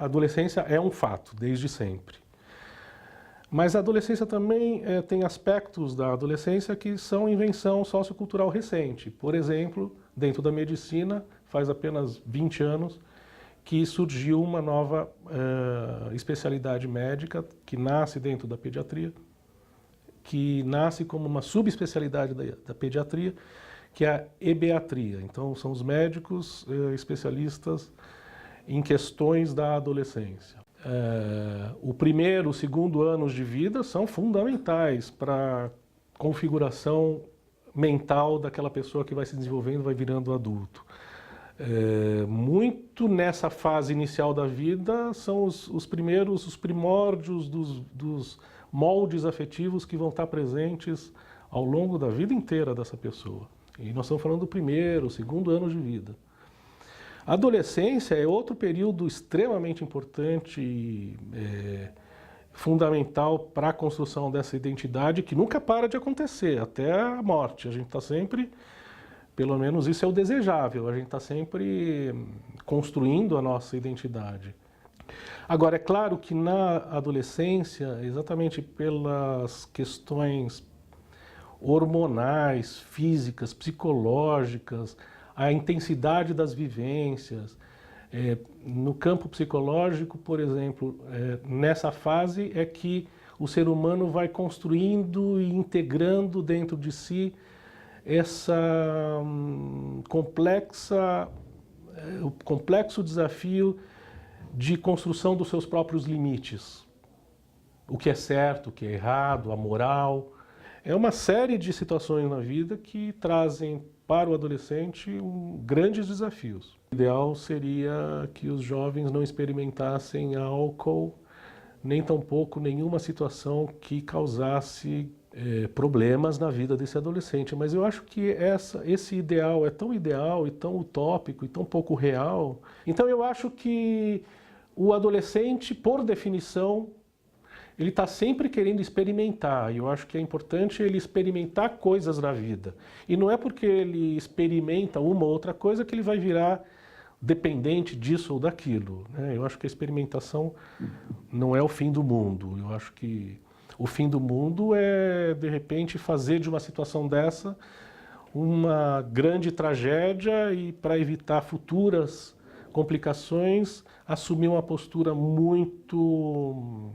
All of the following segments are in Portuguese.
a adolescência é um fato, desde sempre. Mas a adolescência também tem aspectos da adolescência que são invenção sociocultural recente. Por exemplo, dentro da medicina, faz apenas 20 anos, que surgiu uma nova especialidade médica que nasce dentro da pediatria, que nasce como uma subespecialidade da pediatria, que é a ebeatria. Então, são os médicos especialistas em questões da adolescência. O primeiro, o segundo anos de vida são fundamentais para a configuração mental daquela pessoa que vai se desenvolvendo, vai virando adulto. Muito nessa fase inicial da vida são os primórdios dos moldes afetivos que vão estar presentes ao longo da vida inteira dessa pessoa. E nós estamos falando do primeiro, segundo ano de vida. A adolescência é outro período extremamente importante e fundamental para a construção dessa identidade que nunca para de acontecer, até a morte. A gente está sempre, pelo menos isso é o desejável, a gente está sempre construindo a nossa identidade. Agora, é claro que na adolescência, exatamente pelas questões hormonais, físicas, psicológicas, a intensidade das vivências. No campo psicológico, por exemplo, nessa fase é que o ser humano vai construindo e integrando dentro de si essa o complexo desafio de construção dos seus próprios limites. O que é certo, o que é errado, a moral. É uma série de situações na vida que trazem para o adolescente grandes desafios. O ideal seria que os jovens não experimentassem álcool, nem tampouco nenhuma situação que causasse problemas na vida desse adolescente. Mas eu acho que esse ideal é tão ideal e tão utópico e tão pouco real. Então eu acho que o adolescente, por definição, ele está sempre querendo experimentar, e eu acho que é importante ele experimentar coisas na vida. E não é porque ele experimenta uma ou outra coisa que ele vai virar dependente disso ou daquilo, né? Eu acho que a experimentação não é o fim do mundo. Eu acho que o fim do mundo é, de repente, fazer de uma situação dessa uma grande tragédia e, para evitar futuras complicações, assumir uma postura muito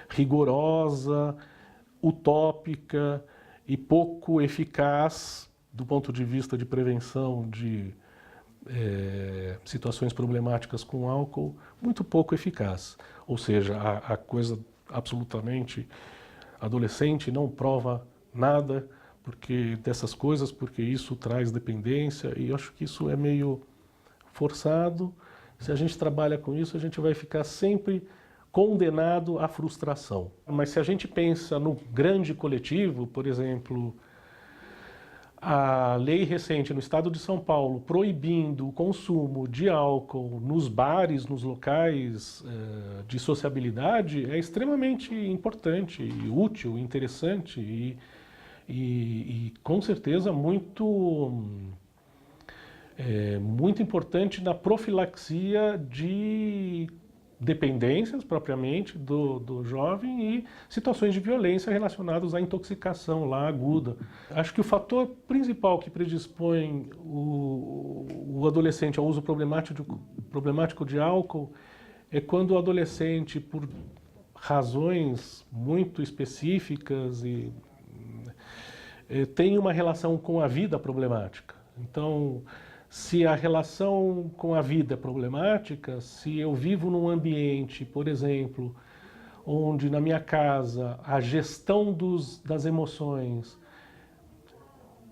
rigorosa, utópica e pouco eficaz do ponto de vista de prevenção de situações problemáticas com álcool, muito pouco eficaz. Ou seja, a coisa absolutamente adolescente não prova nada dessas coisas, porque isso traz dependência, e eu acho que isso é meio forçado. Se a gente trabalha com isso, a gente vai ficar sempre condenado à frustração. Mas se a gente pensa no grande coletivo, por exemplo, a lei recente no estado de São Paulo proibindo o consumo de álcool nos bares, nos locais de sociabilidade, é extremamente importante, e útil, interessante e com certeza muito importante na profilaxia de dependências propriamente do jovem e situações de violência relacionadas à intoxicação lá aguda. Acho que o fator principal que predispõe o adolescente ao uso problemático de álcool é quando o adolescente, por razões muito específicas, tem uma relação com a vida problemática. Então, se a relação com a vida é problemática, se eu vivo num ambiente, por exemplo, onde na minha casa a gestão das emoções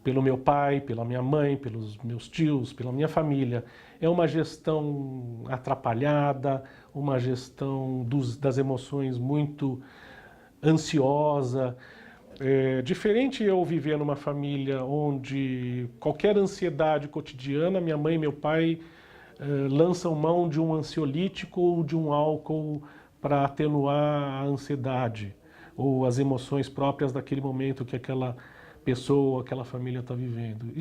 pelo meu pai, pela minha mãe, pelos meus tios, pela minha família, é uma gestão atrapalhada, uma gestão das emoções muito ansiosa. É diferente eu viver numa família onde qualquer ansiedade cotidiana, minha mãe e meu pai lançam mão de um ansiolítico ou de um álcool para atenuar a ansiedade ou as emoções próprias daquele momento que aquela pessoa, aquela família está vivendo.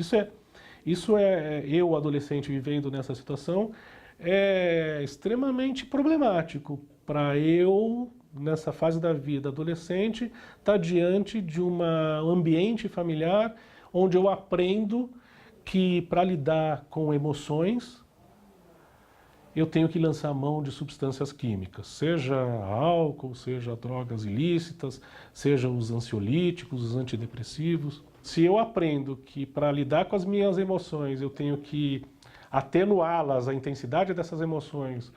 Isso é eu, adolescente, vivendo nessa situação, é extremamente problemático para eu, nessa fase da vida adolescente, estar diante de um ambiente familiar onde eu aprendo que para lidar com emoções eu tenho que lançar mão de substâncias químicas, seja álcool, seja drogas ilícitas, seja os ansiolíticos, os antidepressivos. Se eu aprendo que para lidar com as minhas emoções eu tenho que atenuá-las, a intensidade dessas emoções,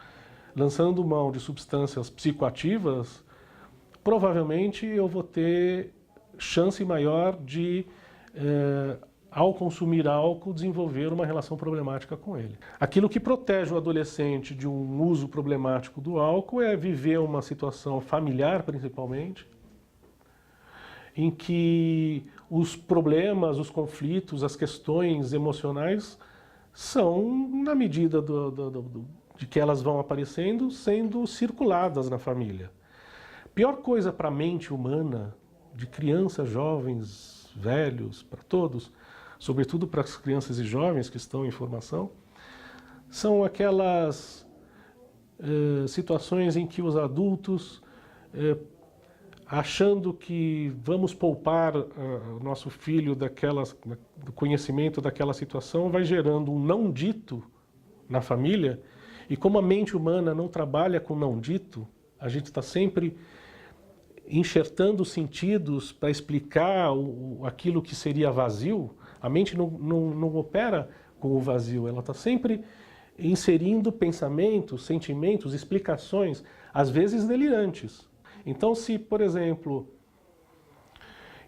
lançando mão de substâncias psicoativas, provavelmente eu vou ter chance maior de, ao consumir álcool, desenvolver uma relação problemática com ele. Aquilo que protege o adolescente de um uso problemático do álcool é viver uma situação familiar, principalmente, em que os problemas, os conflitos, as questões emocionais são, na medida de que elas vão aparecendo, sendo circuladas na família. Pior coisa para a mente humana, de crianças, jovens, velhos, para todos, sobretudo para as crianças e jovens que estão em formação, são aquelas situações em que os adultos, achando que vamos poupar o nosso filho do conhecimento daquela situação, vai gerando um não dito na família, e como a mente humana não trabalha com não dito, a gente está sempre enxertando sentidos para explicar aquilo que seria vazio. A mente não opera com o vazio, ela está sempre inserindo pensamentos, sentimentos, explicações, às vezes delirantes. Então, se, por exemplo,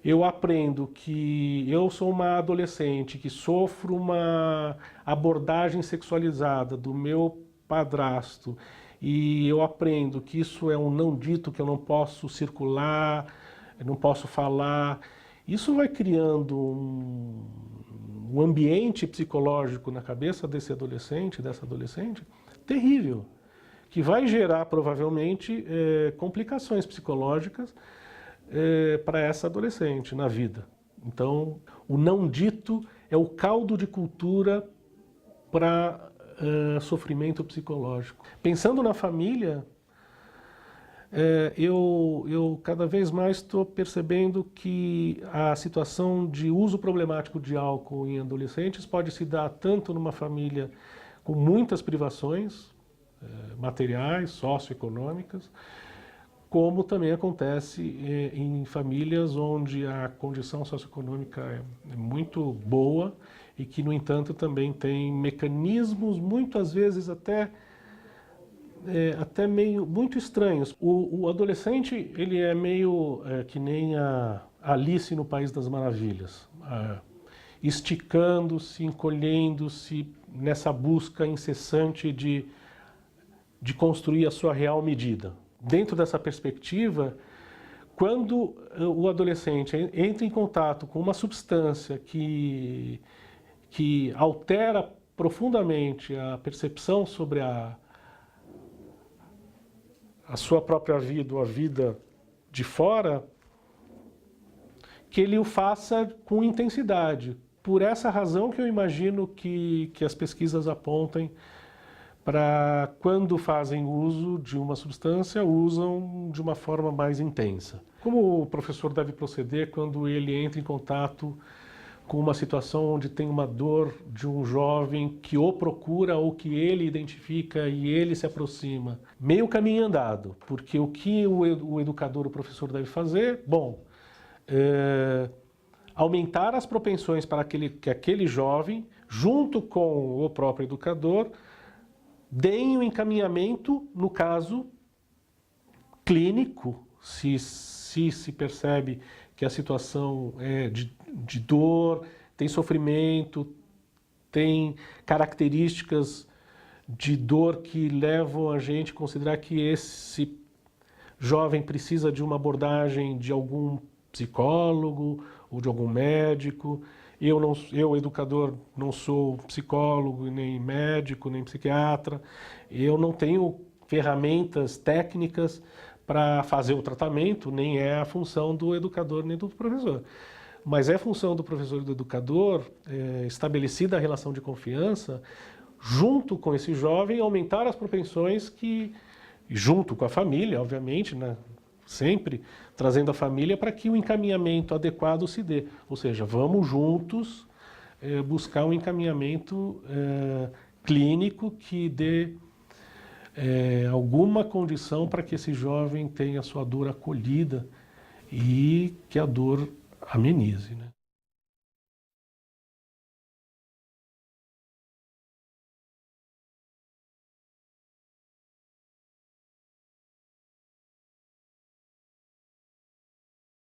eu aprendo que eu sou uma adolescente que sofro uma abordagem sexualizada do meu padrasto e eu aprendo que isso é um não dito, que eu não posso circular, eu não posso falar, isso vai criando um ambiente psicológico na cabeça desse adolescente, dessa adolescente, terrível, que vai gerar provavelmente complicações psicológicas para essa adolescente na vida. Então, o não dito é o caldo de cultura para sofrimento psicológico. Pensando na família, eu cada vez mais estou percebendo que a situação de uso problemático de álcool em adolescentes pode se dar tanto numa família com muitas privações materiais, socioeconômicas, como também acontece em famílias onde a condição socioeconômica é muito boa e que, no entanto, também tem mecanismos, muitas vezes até meio muito estranhos. O adolescente, ele é meio que nem a Alice no País das Maravilhas, esticando-se, encolhendo-se nessa busca incessante de construir a sua real medida. Dentro dessa perspectiva, quando o adolescente entra em contato com uma substância que altera profundamente a percepção sobre a sua própria vida, ou a vida de fora, que ele o faça com intensidade. Por essa razão que eu imagino que as pesquisas apontem para, quando fazem uso de uma substância, usam de uma forma mais intensa. Como o professor deve proceder quando ele entra em contato com uma situação onde tem uma dor de um jovem que o procura ou que ele identifica e ele se aproxima? Meio caminho andado, porque o que o educador, o professor deve fazer? Bom, aumentar as propensões para que aquele jovem, junto com o próprio educador, deem o encaminhamento, no caso clínico, se percebe que a situação é de dor, tem sofrimento, tem características de dor que levam a gente a considerar que esse jovem precisa de uma abordagem de algum psicólogo ou de algum médico. Eu, educador, não sou psicólogo, nem médico, nem psiquiatra. Eu não tenho ferramentas técnicas para fazer o tratamento, nem é a função do educador nem do professor. Mas é função do professor e do educador, estabelecida a relação de confiança, junto com esse jovem, aumentar as propensões que, junto com a família, obviamente, né, sempre trazendo a família para que o encaminhamento adequado se dê. Ou seja, vamos juntos buscar um encaminhamento clínico que dê alguma condição para que esse jovem tenha sua dor acolhida e que a dor amenize, né?